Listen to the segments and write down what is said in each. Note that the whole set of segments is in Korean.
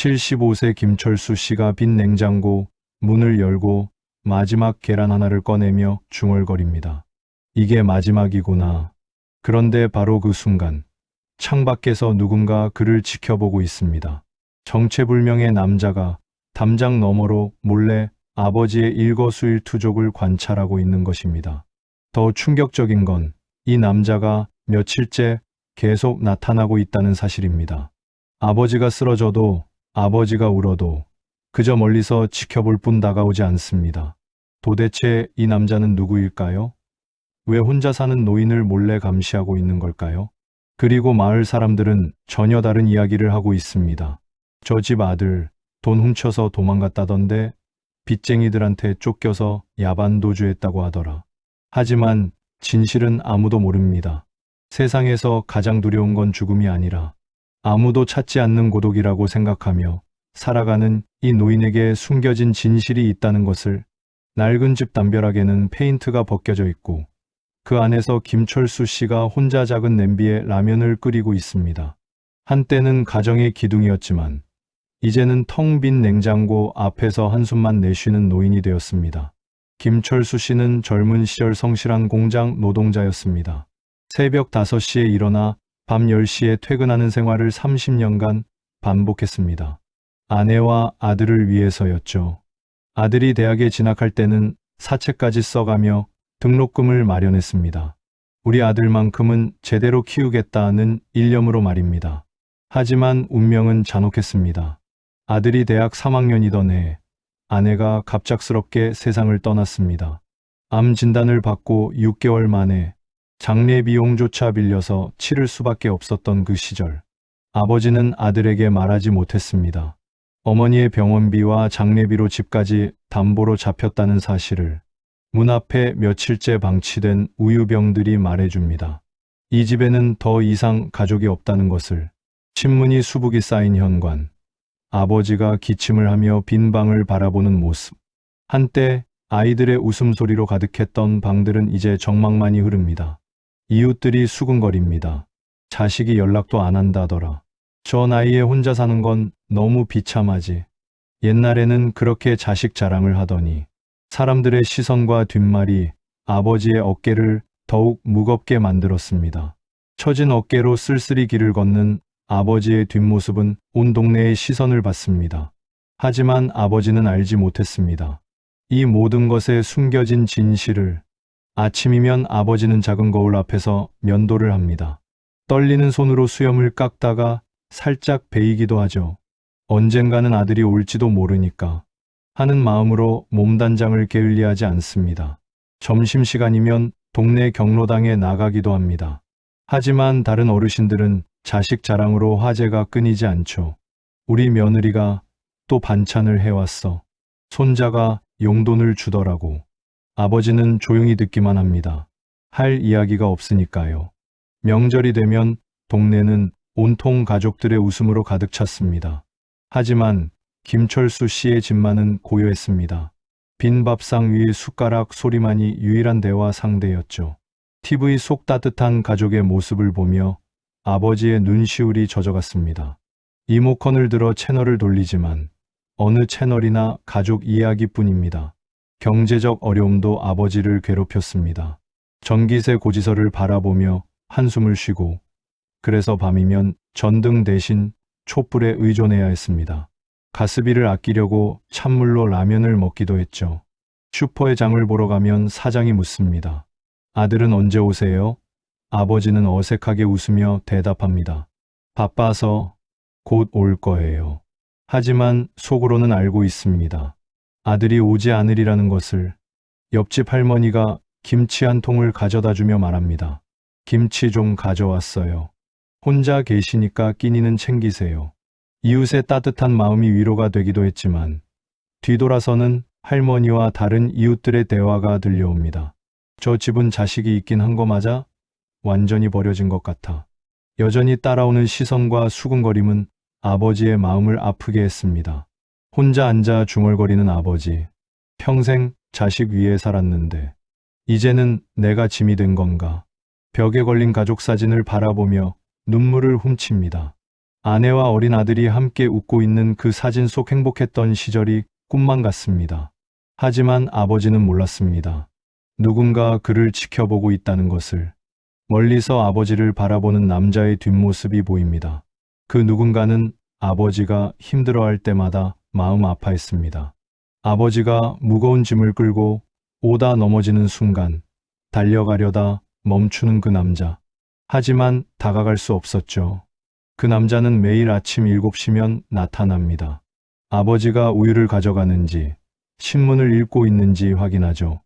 75세 김철수 씨가 빈 냉장고 문을 열고 마지막 계란 하나를 꺼내며 중얼거립니다. 이게 마지막이구나. 그런데 바로 그 순간 창밖에서 누군가 그를 지켜보고 있습니다. 정체불명의 남자가 담장 너머로 몰래 아버지의 일거수일투족을 관찰하고 있는 것입니다. 더 충격적인 건 이 남자가 며칠째 계속 나타나고 있다는 사실입니다. 아버지가 쓰러져도, 아버지가 울어도 그저 멀리서 지켜볼 뿐 다가오지 않습니다. 도대체 이 남자는 누구일까요? 왜 혼자 사는 노인을 몰래 감시하고 있는 걸까요? 그리고 마을 사람들은 전혀 다른 이야기를 하고 있습니다. 저 집 아들 돈 훔쳐서 도망갔다던데 빚쟁이들한테 쫓겨서 야반도주했다고 하더라. 하지만 진실은 아무도 모릅니다. 세상에서 가장 두려운 건 죽음이 아니라 아무도 찾지 않는 고독이라고 생각하며 살아가는 이 노인에게 숨겨진 진실이 있다는 것을. 낡은 집 담벼락에는 페인트가 벗겨져 있고 그 안에서 김철수 씨가 혼자 작은 냄비에 라면을 끓이고 있습니다. 한때는 가정의 기둥이었지만 이제는 텅 빈 냉장고 앞에서 한숨만 내쉬는 노인이 되었습니다. 김철수 씨는 젊은 시절 성실한 공장 노동자였습니다. 새벽 5시에 일어나 밤 10시에 퇴근하는 생활을 30년간 반복했습니다. 아내와 아들을 위해서였죠. 아들이 대학에 진학할 때는 사채까지 써가며 등록금을 마련했습니다. 우리 아들만큼은 제대로 키우겠다는 일념으로 말입니다. 하지만 운명은 잔혹했습니다. 아들이 대학 3학년이던 해 아내가 갑작스럽게 세상을 떠났습니다. 암 진단을 받고 6개월 만에 장례 비용조차 빌려서 치를 수밖에 없었던 그 시절. 아버지는 아들에게 말하지 못했습니다. 어머니의 병원비와 장례비로 집까지 담보로 잡혔다는 사실을 문 앞에 며칠째 방치된 우유병들이 말해줍니다. 이 집에는 더 이상 가족이 없다는 것을. 신문이 수북이 쌓인 현관. 아버지가 기침을 하며 빈 방을 바라보는 모습. 한때 아이들의 웃음소리로 가득했던 방들은 이제 적막만이 흐릅니다. 이웃들이 수군거립니다. 자식이 연락도 안 한다더라. 저 나이에 혼자 사는 건 너무 비참하지. 옛날에는 그렇게 자식 자랑을 하더니 사람들의 시선과 뒷말이 아버지의 어깨를 더욱 무겁게 만들었습니다. 처진 어깨로 쓸쓸히 길을 걷는 아버지의 뒷모습은 온 동네의 시선을 받습니다. 하지만 아버지는 알지 못했습니다. 이 모든 것에 숨겨진 진실을. 아침이면 아버지는 작은 거울 앞에서 면도를 합니다. 떨리는 손으로 수염을 깎다가 살짝 베이기도 하죠. 언젠가는 아들이 올지도 모르니까 하는 마음으로 몸단장을 게을리하지 않습니다. 점심시간이면 동네 경로당에 나가기도 합니다. 하지만 다른 어르신들은 자식 자랑으로 화제가 끊이지 않죠. 우리 며느리가 또 반찬을 해왔어. 손자가 용돈을 주더라고. 아버지는 조용히 듣기만 합니다. 할 이야기가 없으니까요. 명절이 되면 동네는 온통 가족들의 웃음으로 가득 찼습니다. 하지만 김철수 씨의 집만은 고요했습니다. 빈 밥상 위의 숟가락 소리만이 유일한 대화 상대였죠. TV 속 따뜻한 가족의 모습을 보며 아버지의 눈시울이 젖어갔습니다. 리모컨을 들어 채널을 돌리지만 어느 채널이나 가족 이야기뿐입니다. 경제적 어려움도 아버지를 괴롭혔습니다. 전기세 고지서를 바라보며 한숨을 쉬고, 그래서 밤이면 전등 대신 촛불에 의존해야 했습니다. 가스비를 아끼려고 찬물로 라면을 먹기도 했죠. 슈퍼에 장을 보러 가면 사장이 묻습니다. 아들은 언제 오세요? 아버지는 어색하게 웃으며 대답합니다. 바빠서 곧 올 거예요. 하지만 속으로는 알고 있습니다. 아들이 오지 않으리라는 것을. 옆집 할머니가 김치 한 통을 가져다 주며 말합니다. 김치 좀 가져왔어요. 혼자 계시니까 끼니는 챙기세요. 이웃의 따뜻한 마음이 위로가 되기도 했지만 뒤돌아서는 할머니와 다른 이웃들의 대화가 들려옵니다. 저 집은 자식이 있긴 한 거 맞아? 완전히 버려진 것 같아. 여전히 따라오는 시선과 수군거림은 아버지의 마음을 아프게 했습니다. 혼자 앉아 중얼거리는 아버지. 평생 자식 위에 살았는데 이제는 내가 짐이 된 건가. 벽에 걸린 가족 사진을 바라보며 눈물을 훔칩니다. 아내와 어린 아들이 함께 웃고 있는 그 사진 속 행복했던 시절이 꿈만 같습니다. 하지만 아버지는 몰랐습니다. 누군가 그를 지켜보고 있다는 것을. 멀리서 아버지를 바라보는 남자의 뒷모습이 보입니다. 그 누군가는 아버지가 힘들어할 때마다 마음 아파했습니다. 아버지가 무거운 짐을 끌고 오다 넘어지는 순간 달려가려다 멈추는 그 남자. 하지만 다가갈 수 없었죠. 그 남자는 매일 아침 7시면 나타납니다. 아버지가 우유를 가져가는지 신문을 읽고 있는지 확인하죠.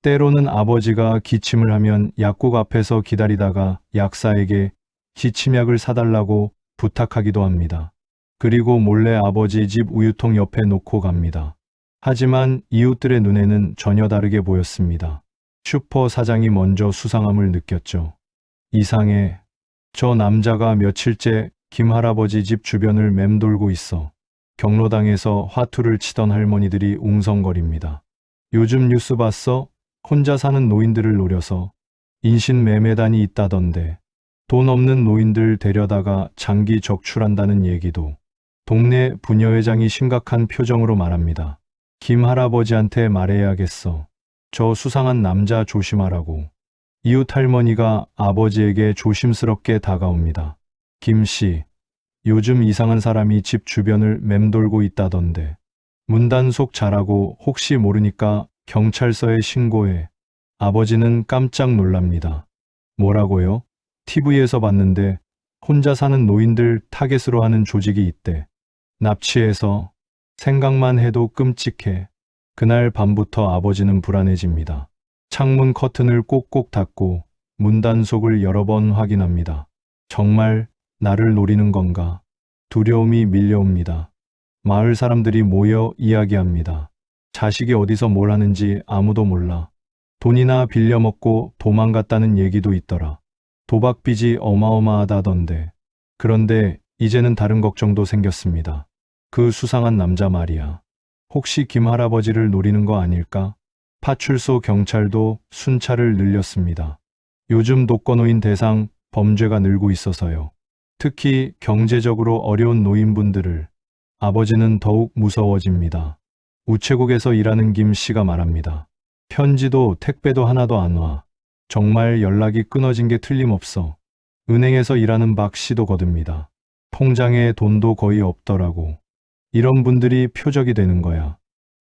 때로는 아버지가 기침을 하면 약국 앞에서 기다리다가 약사에게 기침약을 사달라고 부탁하기도 합니다. 그리고 몰래 아버지 집 우유통 옆에 놓고 갑니다. 하지만 이웃들의 눈에는 전혀 다르게 보였습니다. 슈퍼 사장이 먼저 수상함을 느꼈죠. 이상해. 저 남자가 며칠째 김 할아버지 집 주변을 맴돌고 있어. 경로당에서 화투를 치던 할머니들이 웅성거립니다. 요즘 뉴스 봤어? 혼자 사는 노인들을 노려서 인신매매단이 있다던데. 돈 없는 노인들 데려다가 장기 적출한다는 얘기도. 동네 부녀회장이 심각한 표정으로 말합니다. 김 할아버지한테 말해야겠어. 저 수상한 남자 조심하라고. 이웃 할머니가 아버지에게 조심스럽게 다가옵니다. 김 씨, 요즘 이상한 사람이 집 주변을 맴돌고 있다던데. 문단속 잘하고 혹시 모르니까 경찰서에 신고해. 아버지는 깜짝 놀랍니다. 뭐라고요? TV에서 봤는데 혼자 사는 노인들 타겟으로 하는 조직이 있대. 납치해서 생각만 해도 끔찍해. 그날 밤부터 아버지는 불안해집니다. 창문 커튼을 꼭꼭 닫고 문단속을 여러 번 확인합니다. 정말 나를 노리는 건가? 두려움이 밀려옵니다. 마을 사람들이 모여 이야기합니다. 자식이 어디서 뭘 하는지 아무도 몰라. 돈이나 빌려 먹고 도망갔다는 얘기도 있더라. 도박 빚이 어마어마하다던데. 그런데 이제는 다른 걱정도 생겼습니다. 그 수상한 남자 말이야. 혹시 김 할아버지를 노리는 거 아닐까? 파출소 경찰도 순찰을 늘렸습니다. 요즘 독거노인 대상 범죄가 늘고 있어서요. 특히 경제적으로 어려운 노인분들을. 아버지는 더욱 무서워집니다. 우체국에서 일하는 김 씨가 말합니다. 편지도 택배도 하나도 안 와. 정말 연락이 끊어진 게 틀림없어. 은행에서 일하는 박 씨도 거듭니다. 통장에 돈도 거의 없더라고. 이런 분들이 표적이 되는 거야.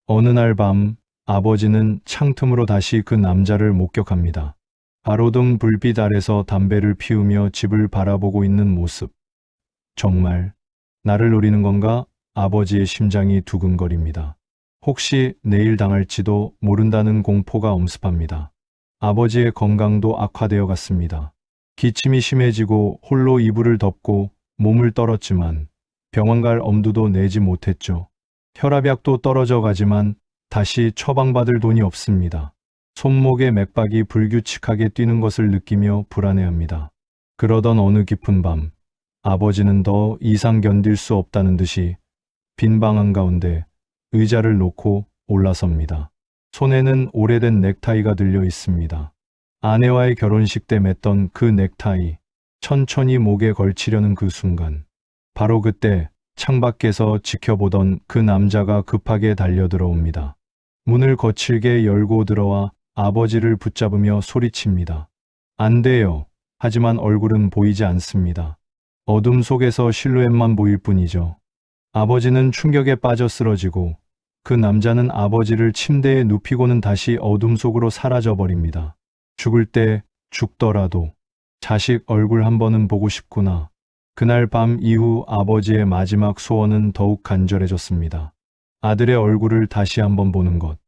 어느 날 밤 아버지는 창틈으로 다시 그 남자를 목격합니다. 가로등 불빛 아래서 담배를 피우며 집을 바라보고 있는 모습. 정말 나를 노리는 건가? 아버지의 심장이 두근거립니다. 혹시 내일 당할지도 모른다는 공포가 엄습합니다. 아버지의 건강도 악화되어 갔습니다. 기침이 심해지고 홀로 이불을 덮고 몸을 떨었지만 병원 갈 엄두도 내지 못했죠. 혈압약도 떨어져 가지만 다시 처방받을 돈이 없습니다. 손목에 맥박이 불규칙하게 뛰는 것을 느끼며 불안해합니다. 그러던 어느 깊은 밤, 아버지는 더 이상 견딜 수 없다는 듯이 빈 방 한가운데 의자를 놓고 올라섭니다. 손에는 오래된 넥타이가 들려 있습니다. 아내와의 결혼식 때 맸던 그 넥타이, 천천히 목에 걸치려는 그 순간. 바로 그때 창밖에서 지켜보던 그 남자가 급하게 달려들어옵니다. 문을 거칠게 열고 들어와 아버지를 붙잡으며 소리칩니다. 안 돼요. 하지만 얼굴은 보이지 않습니다. 어둠 속에서 실루엣만 보일 뿐이죠. 아버지는 충격에 빠져 쓰러지고 그 남자는 아버지를 침대에 눕히고는 다시 어둠 속으로 사라져버립니다. 죽을 때 죽더라도 자식 얼굴 한 번은 보고 싶구나. 그날 밤 이후 아버지의 마지막 소원은 더욱 간절해졌습니다. 아들의 얼굴을 다시 한번 보는 것.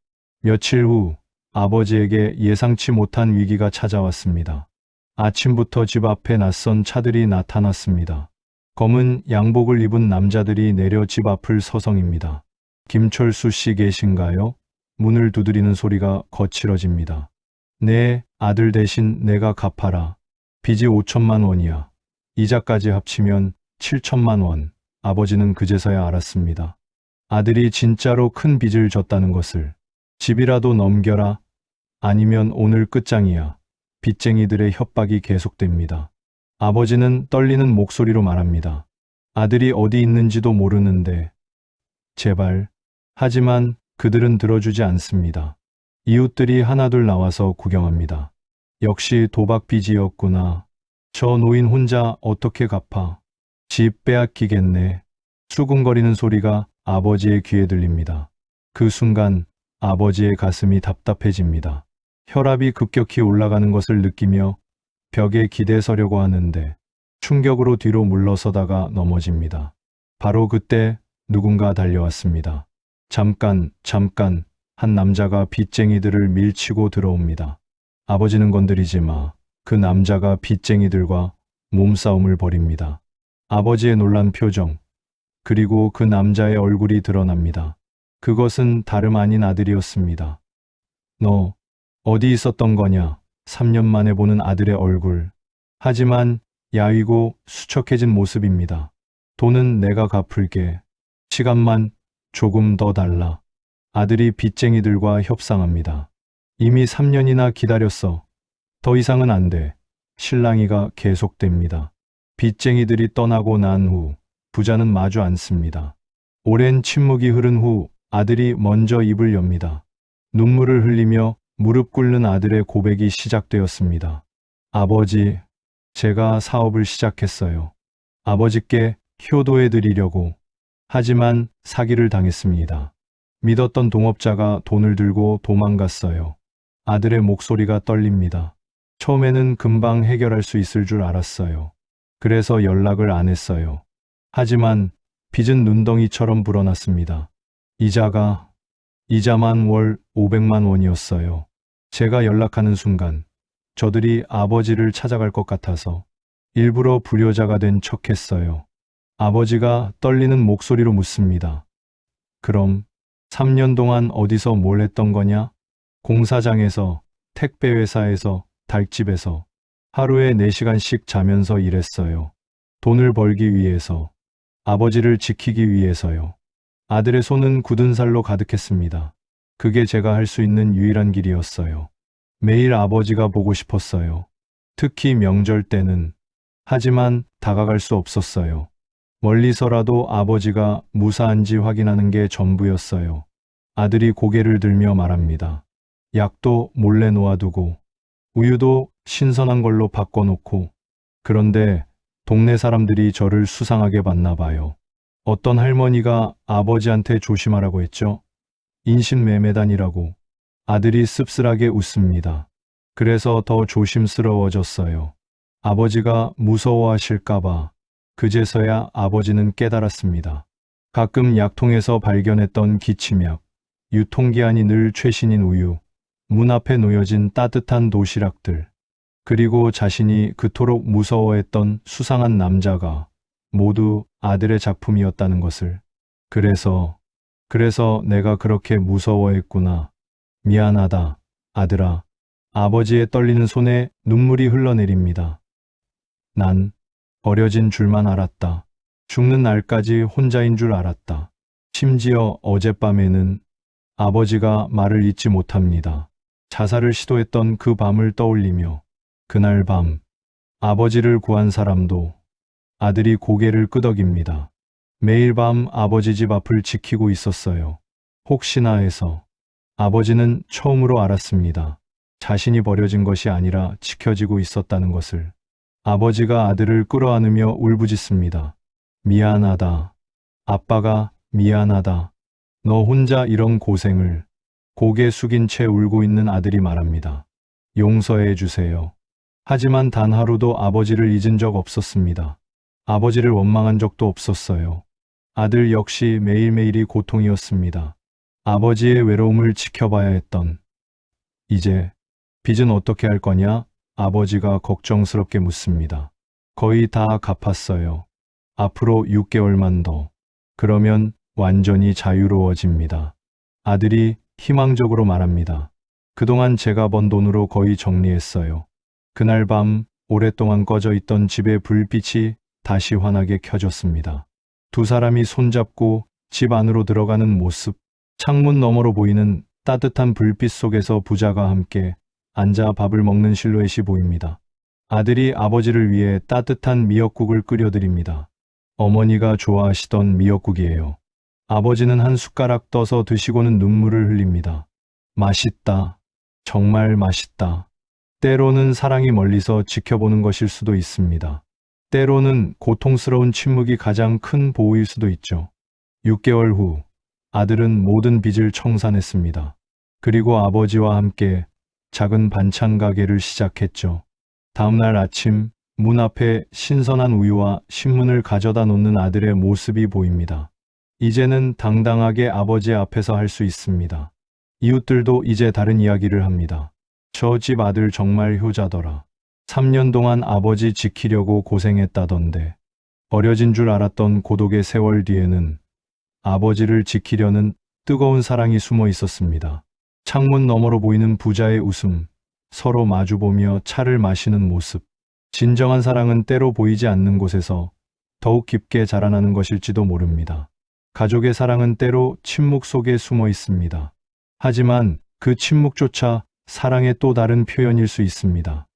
며칠 후 아버지에게 예상치 못한 위기가 찾아왔습니다. 아침부터 집 앞에 낯선 차들이 나타났습니다. 검은 양복을 입은 남자들이 내려 집 앞을 서성입니다. 김철수 씨 계신가요? 문을 두드리는 소리가 거칠어집니다. 네, 아들 대신 내가 갚아라. 빚이 5천만 원이야. 이자까지 합치면 7천만 원. 아버지는 그제서야 알았습니다. 아들이 진짜로 큰 빚을 졌다는 것을. 집이라도 넘겨라. 아니면 오늘 끝장이야. 빚쟁이들의 협박이 계속됩니다. 아버지는 떨리는 목소리로 말합니다. 아들이 어디 있는지도 모르는데. 제발. 하지만 그들은 들어주지 않습니다. 이웃들이 하나둘 나와서 구경합니다. 역시 도박 빚이었구나. 저 노인 혼자 어떻게 갚아. 집 빼앗기겠네. 수군거리는 소리가 아버지의 귀에 들립니다. 그 순간 아버지의 가슴이 답답해집니다. 혈압이 급격히 올라가는 것을 느끼며 벽에 기대서려고 하는데 충격으로 뒤로 물러서다가 넘어집니다. 바로 그때 누군가 달려왔습니다. 잠깐 한 남자가 빚쟁이들을 밀치고 들어옵니다. 아버지는 건드리지 마. 그 남자가 빚쟁이들과 몸싸움을 벌입니다. 아버지의 놀란 표정, 그리고 그 남자의 얼굴이 드러납니다. 그것은 다름 아닌 아들이었습니다. 너 어디 있었던 거냐? 3년 만에 보는 아들의 얼굴. 하지만 야위고 수척해진 모습입니다. 돈은 내가 갚을게. 시간만 조금 더 달라. 아들이 빚쟁이들과 협상합니다. 이미 3년이나 기다렸어. 더 이상은 안 돼. 실랑이가 계속됩니다. 빚쟁이들이 떠나고 난 후 부자는 마주 앉습니다. 오랜 침묵이 흐른 후 아들이 먼저 입을 엽니다. 눈물을 흘리며 무릎 꿇는 아들의 고백이 시작되었습니다. 아버지, 제가 사업을 시작했어요. 아버지께 효도해 드리려고. 하지만 사기를 당했습니다. 믿었던 동업자가 돈을 들고 도망갔어요. 아들의 목소리가 떨립니다. 처음에는 금방 해결할 수 있을 줄 알았어요. 그래서 연락을 안 했어요. 하지만 빚은 눈덩이처럼 불어났습니다. 이자만 월 500만 원이었어요. 제가 연락하는 순간 저들이 아버지를 찾아갈 것 같아서 일부러 불효자가 된 척했어요. 아버지가 떨리는 목소리로 묻습니다. 그럼 3년 동안 어디서 뭘 했던 거냐? 공사장에서, 택배회사에서, 닭집에서 하루에 4시간씩 자면서 일했어요. 돈을 벌기 위해서, 아버지를 지키기 위해서요. 아들의 손은 굳은 살로 가득했습니다. 그게 제가 할 수 있는 유일한 길이었어요. 매일 아버지가 보고 싶었어요. 특히 명절 때는. 하지만 다가갈 수 없었어요. 멀리서라도 아버지가 무사한지 확인하는 게 전부였어요. 아들이 고개를 들며 말합니다. 약도 몰래 놓아두고, 우유도 신선한 걸로 바꿔놓고. 그런데 동네 사람들이 저를 수상하게 봤나 봐요. 어떤 할머니가 아버지한테 조심하라고 했죠. 인신매매단이라고. 아들이 씁쓸하게 웃습니다. 그래서 더 조심스러워졌어요. 아버지가 무서워하실까봐. 그제서야 아버지는 깨달았습니다. 가끔 약통에서 발견했던 기침약, 유통기한이 늘 최신인 우유, 문 앞에 놓여진 따뜻한 도시락들, 그리고 자신이 그토록 무서워했던 수상한 남자가 모두 아들의 작품이었다는 것을. 그래서 내가 그렇게 무서워했구나. 미안하다, 아들아. 아버지의 떨리는 손에 눈물이 흘러내립니다. 난 버려진 줄만 알았다. 죽는 날까지 혼자인 줄 알았다. 심지어 어젯밤에는 아버지가 말을 잊지 못합니다. 자살을 시도했던 그 밤을 떠올리며 그날 밤 아버지를 구한 사람도 아들이 고개를 끄덕입니다. 매일 밤 아버지 집 앞을 지키고 있었어요. 혹시나 해서. 아버지는 처음으로 알았습니다. 자신이 버려진 것이 아니라 지켜지고 있었다는 것을. 아버지가 아들을 끌어안으며 울부짖습니다. 미안하다. 아빠가 미안하다. 너 혼자 이런 고생을. 고개 숙인 채 울고 있는 아들이 말합니다. 용서해 주세요. 하지만 단 하루도 아버지를 잊은 적 없었습니다. 아버지를 원망한 적도 없었어요. 아들 역시 매일매일이 고통이었습니다. 아버지의 외로움을 지켜봐야 했던. 이제 빚은 어떻게 할 거냐? 아버지가 걱정스럽게 묻습니다. 거의 다 갚았어요. 앞으로 6개월만 더. 그러면 완전히 자유로워집니다. 아들이 희망적으로 말합니다. 그동안 제가 번 돈으로 거의 정리했어요. 그날 밤 오랫동안 꺼져 있던 집의 불빛이 다시 환하게 켜졌습니다. 두 사람이 손잡고 집 안으로 들어가는 모습, 창문 너머로 보이는 따뜻한 불빛 속에서 부자가 함께 앉아 밥을 먹는 실루엣이 보입니다. 아들이 아버지를 위해 따뜻한 미역국을 끓여드립니다. 어머니가 좋아하시던 미역국이에요. 아버지는 한 숟가락 떠서 드시고는 눈물을 흘립니다. 맛있다. 정말 맛있다. 때로는 사랑이 멀리서 지켜보는 것일 수도 있습니다. 때로는 고통스러운 침묵이 가장 큰 보호일 수도 있죠. 6개월 후 아들은 모든 빚을 청산했습니다. 그리고 아버지와 함께 작은 반찬 가게를 시작했죠. 다음날 아침 문 앞에 신선한 우유와 신문을 가져다 놓는 아들의 모습이 보입니다. 이제는 당당하게 아버지 앞에서 할 수 있습니다. 이웃들도 이제 다른 이야기를 합니다. 저 집 아들 정말 효자더라. 3년 동안 아버지 지키려고 고생했다던데. 버려진 줄 알았던 고독의 세월 뒤에는 아버지를 지키려는 뜨거운 사랑이 숨어 있었습니다. 창문 너머로 보이는 부자의 웃음, 서로 마주보며 차를 마시는 모습. 진정한 사랑은 때로 보이지 않는 곳에서 더욱 깊게 자라나는 것일지도 모릅니다. 가족의 사랑은 때로 침묵 속에 숨어 있습니다. 하지만 그 침묵조차 사랑의 또 다른 표현일 수 있습니다.